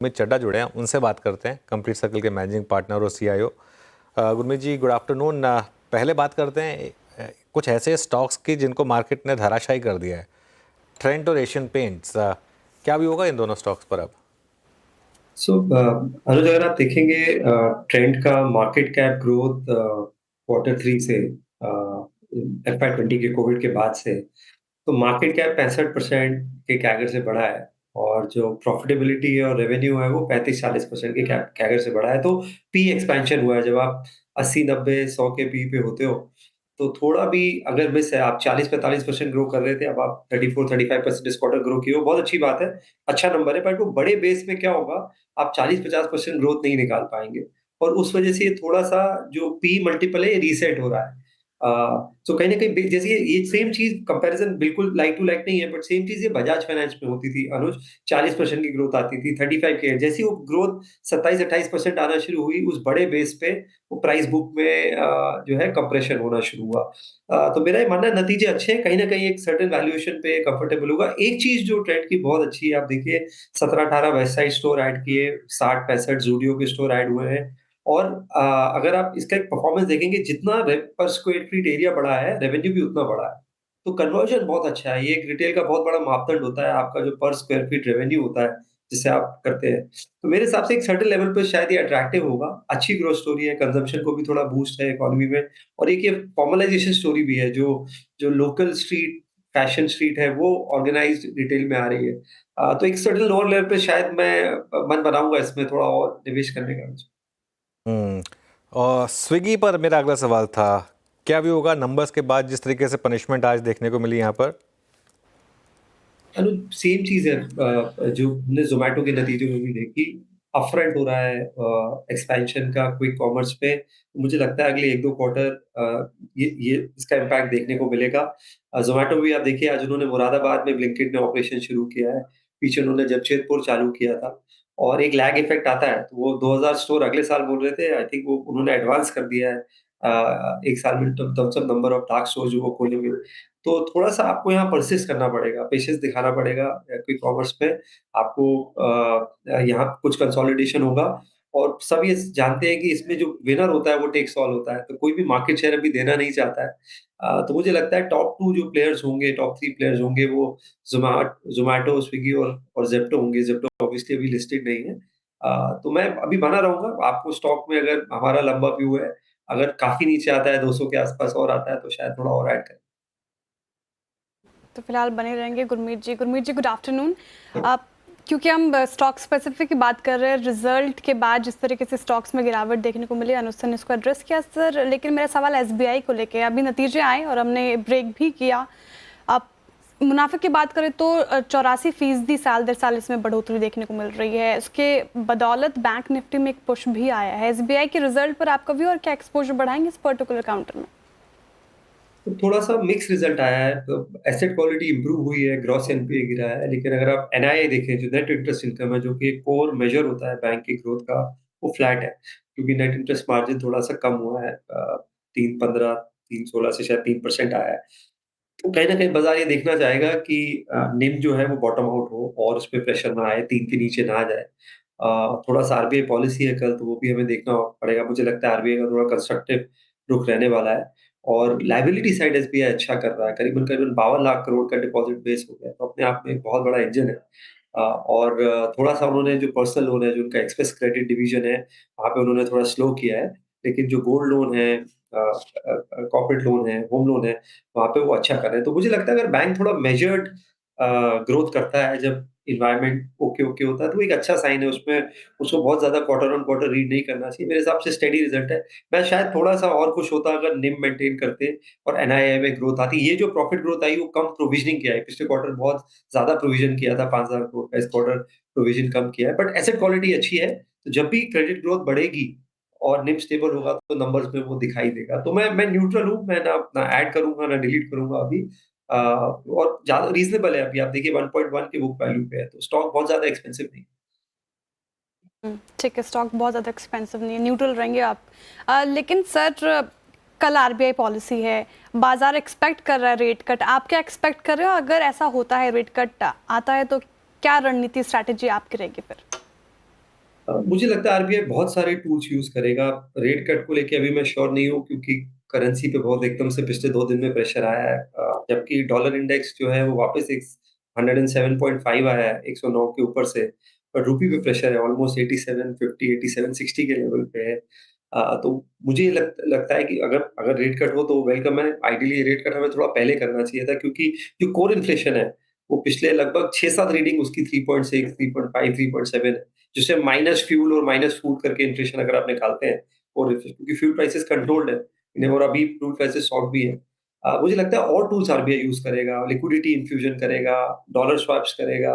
गुरमीत चड्ढा जुड़े हैं, उनसे बात करते हैं, कंप्लीट सर्कल के मैनेजिंग पार्टनर और सीईओ। गुरमीत जी, गुड आफ्टरनून। पहले बात करते हैं कुछ ऐसे स्टॉक्स की जिनको मार्केट ने धराशायी कर दिया है, ट्रेंट और एशियन पेंट्स। क्या भी होगा इन दोनों स्टॉक्स पर अब? अनुज, अगर आप देखेंगे ट्रेंड का मार्केट कैप ग्रोथ Q3 से FY20 के कोविड के बाद से, तो मार्केट कैप 65% के कैगर से बढ़ा है। और जो प्रॉफिटेबिलिटी है और रेवेन्यू है वो 35-40% के कैगर से बढ़ा है। तो पी एक्सपेंशन हुआ है। जब आप 80-90-100 के पी पे होते हो, तो थोड़ा भी अगर मिस है, आप 40-45% ग्रो कर रहे थे, अब आप 34-35% इस क्वार्टर ग्रो किए हो, बहुत अच्छी बात है, अच्छा नंबर है। बट वो बड़े बेस में क्या होगा, आप 40-50% ग्रोथ नहीं निकाल पाएंगे। और उस वजह से ये थोड़ा सा जो पी मल्टीपल है, ये रीसेट हो रहा है। तो कहीं ना कहीं जैसे ये सेम चीज, कंपैरिजन बिल्कुल लाइक टू लाइक नहीं है, बट सेम चीज ये बजाज फाइनेंस में होती थी अनुज। 40% की ग्रोथ आती थी 35 के, जैसी वो ग्रोथ 27-28% आना शुरू हुई, उस बड़े बेस पे वो प्राइस बुक में जो है कंप्रेशन होना शुरू हुआ। तो मेरा ये मानना है, नतीजे अच्छे हैं, कहीं ना कहीं एक सर्टेन वैल्यूएशन पे कंफर्टेबल होगा। एक चीज जो ट्रेंड की बहुत अच्छी है, आप देखिए 17-18 वेस्ट साइड स्टोर ऐड किए, 60-65 जूडियो के स्टोर ऐड हुए हैं। और अगर आप इसका एक परफॉर्मेंस देखेंगे, जितना पर स्क्वायर फीट एरिया बढ़ा है, रेवेन्यू भी उतना बढ़ा है। तो कन्वर्जन बहुत अच्छा है। ये एक रिटेल का बहुत बड़ा मापदंड होता है, आपका जो पर स्क्वायर फीट रेवेन्यू होता है, जिससे आप करते हैं। तो मेरे हिसाब से एक सर्टेन लेवल पे शायद ये अट्रैक्टिव होगा। अच्छी ग्रोथ स्टोरी है, कंजम्पशन को भी थोड़ा बूस्ट है इकोनॉमी में। और एक ये फॉर्मलाइजेशन स्टोरी भी है, जो जो लोकल स्ट्रीट फैशन स्ट्रीट है, वो ऑर्गेनाइज्ड रिटेल में आ रही है। तो एक सर्टेन लोअर लेवल पे शायद मैं मन बनाऊंगा इसमें थोड़ा और निवेश करने का। हम्म। और स्विगी पर मेरा अगला सवाल था, क्या भी होगा नंबर्स के बाद जिस तरीके से पनिशमेंट आज देखने को मिली यहाँ पर? अनु, सेम चीज है जो हमने जोमेटो के नतीजों में भी देखी। अपफ्रंट हो रहा है एक्सपेंशन का क्विक कॉमर्स पे। मुझे लगता है अगले 1-2 क्वार्टर ये इसका इम्पैक्ट देखने को मिलेगा। जोमेटो भी आप देखिए, आज उन्होंने मुरादाबाद में ब्लिंकिट ने ऑपरेशन शुरू किया है। पीछे उन्होंने जमशेदपुर चालू किया था। और एक लैग इफेक्ट आता है, तो वो 2000 स्टोर अगले साल बोल रहे थे, आई थिंक वो उन्होंने एडवांस कर दिया है। एक साल में terms of number of dark store जो वो खोलेंगे। तो थोड़ा-सा आपको यहाँ परसिस्ट करना पड़ेगा, पेशेंस दिखाना पड़ेगा क्विक कॉमर्स में। आपको यहाँ कुछ कंसोलिडेशन होगा। और सब ये जानते हैं कि इसमें जो विनर होता है वो टेक्स ऑल होता है, तो कोई भी मार्केट शेयर अभी देना नहीं चाहता है। तो मुझे लगता है टॉप 2 जो प्लेयर्स होंगे, टॉप 3 प्लेयर्स होंगे, वो ज़ोमैटो, स्विगी और ज़ेप्टो होंगे। ज़ेप्टो ऑब्वियसली अभी लिस्टेड नहीं है। तो मैं अभी बना रहूँगा। आपको स्टॉक में अगर हमारा लंबा व्यू है, अगर काफ़ी नीचे आता है, 200 के आस-पास और आता है, तो शायद थोड़ा और ऐड करें। तो फिलहाल बने रहेंगे गुरमीत जी। गुरमीत जी, गुड आफ्टरनून। आप, क्योंकि हम स्टॉक स्पेसिफिक की बात कर रहे हैं, रिजल्ट के बाद जिस तरीके से स्टॉक्स में गिरावट देखने को मिली, अनुज ने इसको एड्रेस किया सर, लेकिन मेरा सवाल एसबीआई को लेके। अभी नतीजे आए और हमने ब्रेक भी किया। आप मुनाफे की बात करें तो 84% साल दर साल इसमें बढ़ोतरी देखने को मिल रही है। इसके बदौलत बैंक निफ्टी में एक पुश भी आया है। एसबीआई के रिजल्ट पर आपका व्यू और क्या एक्सपोजर बढ़ाएंगे इस पर्टिकुलर काउंटर में? तो थोड़ा-सा मिक्स रिजल्ट आया है। तो एसेट क्वालिटी इंप्रूव हुई है, ग्रॉस एनपीए गिरा है। लेकिन अगर आप एनआईआई देखें, जो नेट इंटरेस्ट इनकम है, जो कि एक कोर मेजर होता है बैंक की ग्रोथ का, वो फ्लैट है। क्योंकि नेट इंटरेस्ट मार्जिन थोड़ा-सा कम हुआ है। 3.15, 3.16 से शायद 3% आया है। तो कहीं न कहीं बाज़ार ये देखना चाहेगा कि निम जो है वो बॉटम आउट हो और उसपे प्रेशर ना आए, 3 के नीचे ना जाए। थोड़ा-सा आरबीआई पॉलिसी है कल, तो वो भी हमें देखना पड़ेगा। मुझे लगता है आरबीआई का थोड़ा कंस्ट्रक्टिव रुख रहने वाला है। और लायबिलिटी साइड एसबीआई अच्छा कर रहा है। करीबन-करीबन 52 लाख करोड़ का डिपॉज़िट बेस हो गया, तो अपने आप में एक बहुत बड़ा इंजन है। और थोड़ा-सा उन्होंने जो पर्सनल लोन है, जो उनका एक्सप्रेस क्रेडिट डिवीज़न है, वहाँ पे उन्होंने थोड़ा स्लो किया है। लेकिन जो गोल्ड लोन है, कॉर्पोरेट लोन है, होम लोन है, वहाँ पे वो अच्छा कर रहे हैं। तो मुझे लगता है अगर बैंक थोड़ा मेजर्ड ग्रोथ करता है, जब एनवायरनमेंट ओके होता है, तो एक अच्छा साइन है। उसमें उसको बहुत ज़्यादा क्वार्टर ऑन क्वार्टर रीड नहीं करना चाहिए। मेरे हिसाब से स्टेडी रिजल्ट है। मैं शायद थोड़ा-सा और खुश होता अगर निम मेंटेन करते और एनआईआई में ग्रोथ आती। ये जो प्रॉफिट ग्रोथ आई, वो कम प्रोविजनिंग की आई। पिछले क्वार्टर बहुत ज़्यादा प्रोविज़न किया था, 5,000 करोड़ का। इस क्वार्टर प्रोविज़न कम किया है, बट एसेट क्वालिटी अच्छी है। तो जब भी क्रेडिट ग्रोथ बढ़ेगी और निम स्टेबल होगा, तो नंबर्स में वो दिखाई देगा। तो मैं न्यूट्रल हूँ। मैं ना ऐड करूँगा, ना डिलीट करूँगा अभी। और ज़्यादा रीज़नेबल है अभी। आप देखिए 1.1 के बुक वैल्यू पे है, तो स्टॉक बहुत ज़्यादा एक्सपेंसिव नहीं है। ठीक है, स्टॉक बहुत ज़्यादा एक्सपेंसिव नहीं है, न्यूट्रल रहेंगे आप। लेकिन सर, कल आरबीआई पॉलिसी है, बाजार एक्सपेक्ट कर रहा है रेट कट। आप क्या एक्सपेक्ट कर रहे हो? अगर ऐसा होता है, रेट कट आता है, तो क्या रणनीति, स्ट्रैटेजी आपकी रहेगी फिर? मुझे लगता है आरबीआई बहुत सारे टूल्स यूज़ करेगा। रेट कट को लेके अभी मैं श्योर नहीं हूँ क्योंकि करेंसी पे बहुत एकदम से पिछले 2 दिन में प्रेशर आया है। जबकि डॉलर इंडेक्स जो है वो वापस एक 107.5 आया है 109 के ऊपर से। पर रूपी पे प्रेशर है ऑलमोस्ट 87.50 87.60 के लेवल पे है। तो मुझे ये लगता है कि अगर अगर रेट कट हो तो वेलकम है। आइडियली रेट कट हमें थोड़ा पहले करना चाहिए था क्योंकि जो कोर इन्फ्लेशन है, वो पिछले लगभग 6-7 रीडिंग उसकी 3.6, 3.5, 3.7 है। जिसे माइनस फ्यूल और माइनस फूड करके इन्फ्लेशन अगर आप निकालते हैं और क्योंकि फ्यूल प्राइसेस कंट्रोल्ड है इन्हें और अभी फ्यूल प्राइसेस सॉफ्ट भी है। मुझे लगता है और टूल्स आरबीआई यूज करेगा, लिक्विडिटी इन्फ्यूजन करेगा, डॉलर स्वैप्स करेगा,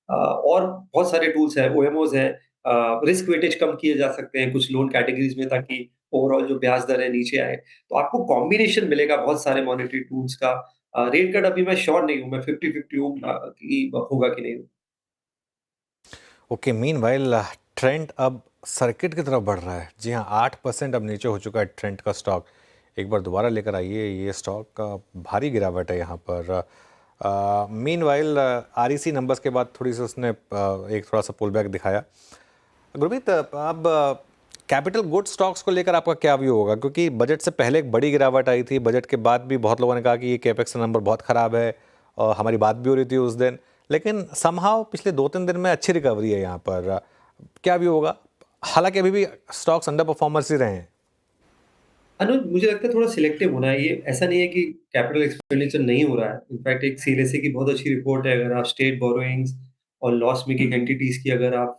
और बहुत सारे टूल्स हैं, ओएमओज हैं। रिस्क वेटेज कम किए जा सकते हैं कुछ लोन कैटेगरीज में ताकि ओवरऑल जो ब्याज दर है नीचे आए। तो आपको कॉम्बिनेशन मिलेगा बहुत सारे मॉनेटरी टूल्स का। रेट कट अभी मैं श्योर नहीं हूँ, मैं 50-50 हूँ कि होगा कि नहीं। ओके, मीनवाइल ट्रेंड अब सर्किट की तरफ बढ़ रहा है। जी हाँ, 8% अब नीचे हो चुका है ट्रेंड का स्टॉक। एक बार दोबारा लेकर आइए, ये स्टॉक का भारी गिरावट है यहाँ पर। मीनवाइल आरईसी नंबर्स के बाद थोड़ी सी उसने एक थोड़ा सा पुल बैक दिखाया। गुरमीत, अब कैपिटल गुड स्टॉक्स को लेकर आपका क्या व्यू होगा? क्योंकि बजट से पहले एक बड़ी गिरावट आई थी, बजट के बाद भी बहुत लोगों ने कहा कि ये कैपेक्स नंबर बहुत ख़राब है, और हमारी बात भी हो रही थी उस दिन। लेकिन समहाउ पिछले 2-3 दिन में अच्छी रिकवरी है यहाँ पर। क्या व्यू होगा? हालांकि अभी भी स्टॉक्स अंडर परफॉर्मर्स ही रहे हैं। अनुज, मुझे लगता है थोड़ा सिलेक्टिव होना है। ये ऐसा नहीं है कि कैपिटल एक्सपेंडिचर नहीं हो रहा है। इनफैक्ट एक सीएलएसए की बहुत अच्छी रिपोर्ट है, अगर आप स्टेट बोरोइंग्स और लॉस मेकिंग एंटिटीज की अगर आप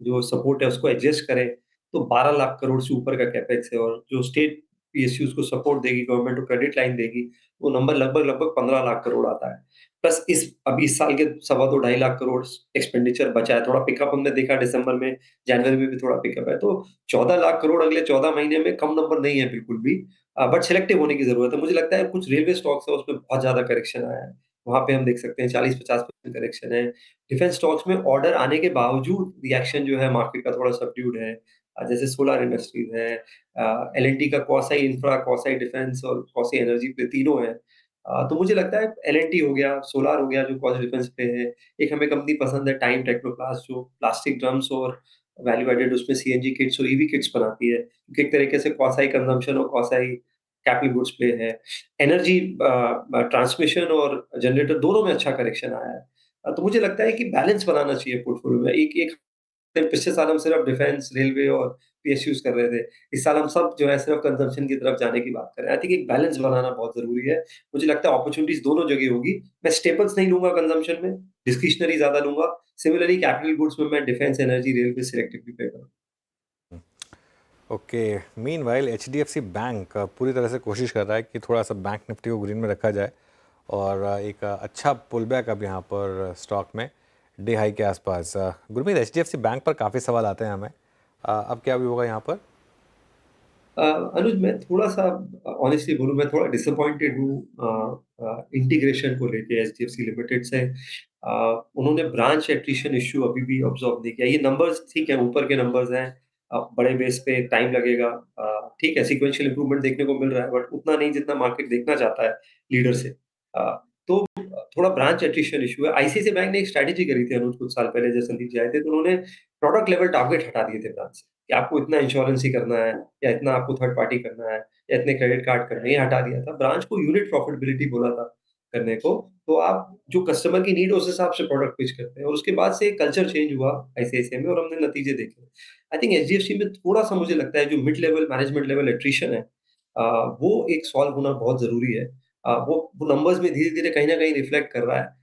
जो सपोर्ट है उसको एडजस्ट करें, तो 12 लाख करोड़ से ऊपर का कैपेक्स है। और जो स्टेट पीएसयूज को सपोर्ट देगी, गवर्नमेंट को क्रेडिट लाइन देगी, वो नंबर लगभग लगभग 15 लाख करोड़ आता है। प्लस इस साल के सवा 2 ढाई लाख करोड़ एक्सपेंडिचर बचा है। थोड़ा पिकअप हमने देखा दिसंबर में, जनवरी में भी थोड़ा पिकअप है। तो 14 लाख करोड़ अगले 14 महीने में कम नंबर नहीं है बिल्कुल भी। बट सिलेक्टिव होने की ज़रूरत है। मुझे लगता है कुछ रेलवे स्टॉक्स है उसमें बहुत ज़्यादा करेक्शन आया है। वहाँ पे हम देख सकते हैं 40-50% करेक्शन है। डिफेंस स्टॉक्स में ऑर्डर आने के बावजूद रिएक्शन जो है मार्केट का थोड़ा सबड्यूड है। जैसे सोलर इंडस्ट्रीज़ है, एल-एन-टी का क्वासाई इंफ्रा, क्वासाई डिफेंस और क्वासी एनर्जी पे तीनों हैं। तो मुझे लगता है एल-एन-टी हो गया, सोलार हो गया जो क्वासी डिफेंस पे है। एक हमें कंपनी पसंद है टाइम टेक्नोप्लास्ट जो प्लास्टिक ड्रम्स और वैल्यू एडेड उसमें सीएनजी किट्स और ईवी किट्स बनाती है। क्योंकि एक तरीके से क्वासाई कंजम्पशन और क्वासाई कैपिटल गुड्स प्ले है। एनर्जी ट्रांसमिशन और जनरेटर दोनों में अच्छा करेक्शन आया है। तो मुझे लगता है कि बैलेंस बनाना चाहिए पोर्टफोलियो में। एक एक पिछले साल हम सिर्फ डिफेंस, रेलवे और पीएसयूज़ कर रहे थे। इस साल हम सब जो है सिर्फ कंजम्पशन की तरफ जाने की बात कर रहे हैं। आई थिंक एक बैलेंस बनाना बहुत ज़रूरी है। मुझे लगता है अपॉर्च्युनिटीज़ दोनों जगह होगी। मैं स्टेपल्स नहीं लूँगा कंजम्पशन में, डिस्क्रिशनरी ज़्यादा लूँगा। सिमिलरली कैपिटल गुड्स में मैं defence, energy, railway selectively play करूँगा। ओके, मीनवाइल एचडीएफसी बैंक पूरी तरह से कोशिश कर रहा है कि थोड़ा सा बैंक निफ्टी को ग्रीन में रखा जाए, और एक अच्छा पुल बैक अब यहाँ पर स्टॉक में डे हाई के आसपास। गुरमीत, एचडीएफसी बैंक पर काफ़ी सवाल आते हैं हमें। अब क्या भी होगा यहाँ पर? अनुज, मैं थोड़ा-सा ऑनेस्टली बोलूँ, मैं थोड़ा डिसअपॉइंटेड हूँ इंटीग्रेशन को लेके एचडीएफसी लिमिटेड से। उन्होंने ब्रांच एट्रिशन इश्यू अभी भी ऑब्ज़र्व नहीं किया। ये नंबर्स ठीक है, ऊपर के नंबर्स हैं, बड़े बेस पे टाइम लगेगा। ठीक है, सीक्वेंशियल इंप्रूवमेंट देखने को मिल रहा है, बट उतना नहीं जितना मार्केट देखना चाहता है लीडर से। तो थोड़ा ब्रांच एट्रिशन इश्यू है। आईसीआईसीआई बैंक ने एक स्ट्रैटेजी करी थी अनुज कुछ साल पहले जब संदीप जी आए थे, तो उन्होंने प्रोडक्ट लेवल टारगेट हटा दिए थे ब्रांच से, कि आपको इतना इंश्योरेंस ही करना है या इतना आपको थर्ड पार्टी करना है या इतने क्रेडिट कार्ड करने हैं, ये हटा दिया था। ब्रांच को यूनिट प्रॉफिटेबिलिटी बोला था करने को। तो आप जो कस्टमर की नीड है उस हिसाब से प्रोडक्ट पिच करते हैं, और उसके बाद से कल्चर चेंज हुआ आईसीआईसीआई में और हमने नतीजे देखे। आई थिंक एचडीएफसी में थोड़ा-सा मुझे लगता है जो mid level management level attrition है, वो एक सॉल्व होना बहुत ज़रूरी है। वो नंबर्स में धीरे-धीरे कहीं न कहीं रिफ्लेक्ट कर रहा है।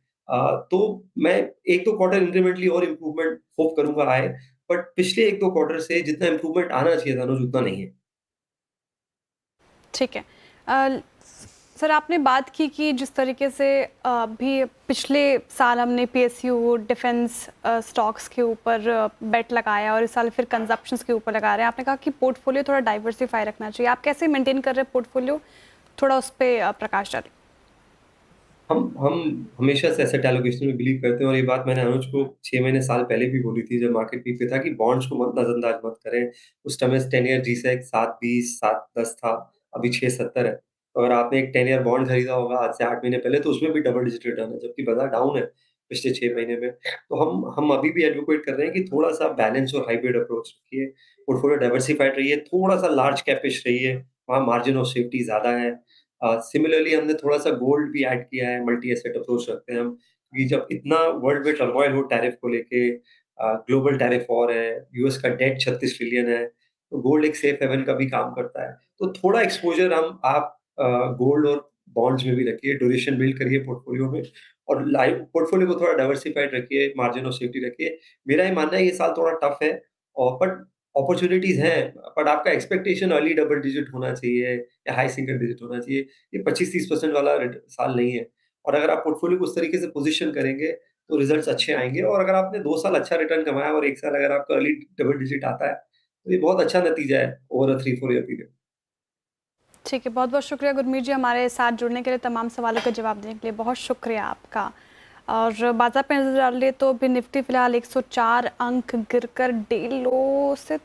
तो मैं 1-2 क्वार्टर इंक्रीमेंटली और इम्प्रूवमेंट होप करूँगा आए, बट पिछले 1-2 क्वार्टर से जितना इम्प्रूवमेंट आना चाहिए था अनुज, उतना नहीं है। ठीक है। सर, आपने बात की कि जिस तरीके से अभी पिछले साल हमने पीएसयू डिफेंस स्टॉक्स के ऊपर बेट लगाया और इस साल फिर कंजप्शंस के ऊपर लगा रहे हैं। आपने कहा कि पोर्टफोलियो थोड़ा डाइवर्सिफाई रखना चाहिए। आप कैसे मेंटेन कर रहे हैं पोर्टफोलियो? थोड़ा उस पे प्रकाश डालें। हम हमेशा से एसेट एलोकेशन में बिलीव करते हैं, और ये बात मैंने अनुज को 6 महीने साल पहले भी बोली थी जब मार्केट पीक पे था कि बॉन्ड्स को मत नज़रअंदाज मत करें। उस समय 10 ईयर जीसेक 7.20 7.10 था, अभी 6.70 है। तो अगर आपने एक 10 ईयर बॉन्ड खरीदा होगा आज से 8 महीने पहले, तो उसमें भी डबल डिजिट रिटर्न है, जबकि बाजार डाउन है। पिछले 6 महीने में। तो हम अभी भी एडवोकेट कर रहे हैं कि थोड़ा-सा बैलेंस और हाइब्रिड अप्रोच रखिए, पोर्टफोलियो डाइवर्सिफाइड रहिए, थोड़ा-सा लार्ज कैपिश रहिए, वहाँ मार्जिन ऑफ सेफ्टी ज़्यादा है। सिमिलरली हमने थोड़ा-सा गोल्ड भी ऐड किया है, मल्टी एसेट अप्रोच रखते हैं हम, क्योंकि जब इतना वर्ल्ड में टर्मॉइल हो टैरिफ को लेके, ग्लोबल टैरिफ वॉर है, यूएस का डेट 36 ट्रिलियन है, तो गोल्ड एक सेफ हेवन का भी काम करता है। तो थोड़ा एक्सपोज़र आप गोल्ड और बॉन्ड्स में भी रखिए, ड्यूरेशन बिल्ड करिए पोर्टफोलियो में और लाइफ पोर्टफोलियो को थोड़ा डाइवर्सिफाइड रखिए, मार्जिन ऑफ सेफ्टी रखिए। मेरा ये मानना है ये साल थोड़ा टफ है और बट अपॉर्च्युनिटीज़ हैं, बट आपका एक्सपेक्टेशन अर्ली डबल डिजिट होना चाहिए या हाई सिंगल डिजिट होना चाहिए। ये 25-30% वाला साल नहीं है और अगर आप पोर्टफोलियो को उस तरीके से पोज़ीशन करेंगे, तो रिज़ल्ट्स अच्छे आएँगे और अगर आपने 2 साल अच्छा रिटर्न कमाया और 1 साल अगर आपका अर्ली डबल डिजिट आता है, तो ये बहुत अच्छा नतीजा है ओवर अ 3-4 ईयर पीरियड। ठीक है, बहुत-बहुत शुक्रिया गुरमीत जी हमारे साथ जुड़ने के लिए, तमाम सवालों का जवाब देने के लिए बहुत शुक्रिया आपका। और बाज़ार पे नज़र डाल ले तो अभी निफ्टी फ़िलहाल 104 अंक गिरकर डे लो से